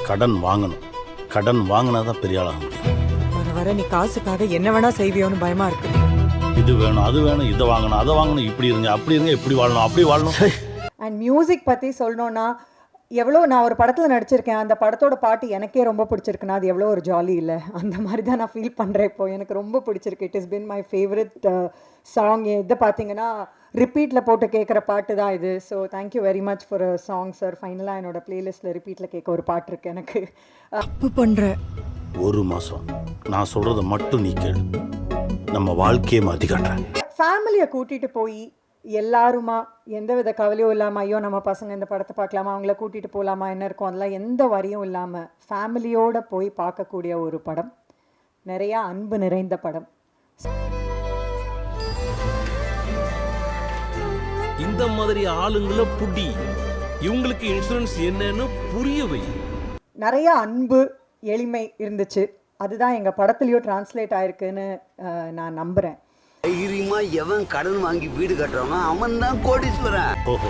கடன் வாங்கணும். கடன் வாங்கினா தான் பெரிய ஆளாக முடியும். வர வர நீ காசுக்காக என்ன வேணா செய்வியோன்னு பயமா இருக்கு. இது வேணும், அது வேணும், இதை வாங்கணும், அதை வாங்கணும், இப்படி இருங்க, அப்படி இருங்க, இப்படி வாழணும், அப்படி வாழணும். அண்ட் மியூசிக் பற்றி சொல்லணுன்னா எவ்வளோ நான் ஒரு படத்தில் நடிச்சிருக்கேன், அந்த படத்தோட பாட்டு எனக்கே ரொம்ப பிடிச்சிருக்குன்னா அது எவ்வளோ ஒரு ஜாலி இல்லை. அந்த மாதிரி தான் நான் ஃபீல் பண்ணுறேன். இப்போ எனக்கு ரொம்ப பிடிச்சிருக்கு. It is been my favourite song. இதை பார்த்தீங்கன்னா ரிப்பீட்டில் போட்டு கேட்குற பாட்டு தான் இது. So thank you very much for a song sir. ஃபைனலாக என்னோட பிளேலிஸ்ட்டில் ரிப்பீட்டில் கேட்க ஒரு பாட்டு இருக்குது எனக்கு. தப்பு பண்ற. ஒரு மாதம் நான் சொல்கிறத மட்டும் நீ கேளு, நம்ம வாழ்க்கையை மாற்றி காட்டுறேன். ஃபேமிலியை கூட்டிகிட்டு போய் எல்லாருமா எந்த வித கவலையும் இல்லாமல், ஐயோ நம்ம பசங்க இந்த படத்தை பார்க்கலாமா, அவங்கள கூட்டிகிட்டு போகலாமா, என்ன இருக்கும், அதெல்லாம் எந்த வரியும் இல்லாமல் ஃபேமிலியோடு போய் பார்க்கக்கூடிய ஒரு படம். நிறையா அன்பு நிறைந்த படம். இந்த மாதிரி ஆளுங்களை புடி, இவங்களுக்கு இன்சூரன்ஸ் என்னன்னு புரியவை. நிறைய அன்பு எளிமை இருந்துச்சு. அதுதான் எங்கள் படத்துலையும் டிரான்ஸ்லேட் ஆயிருக்குன்னு நான் நம்புகிறேன். தைரியமா எவன் கடன் வாங்கி வீடு கட்டுறானோ அவன் தான் கோடீஸ்வரன். ஓஹோ.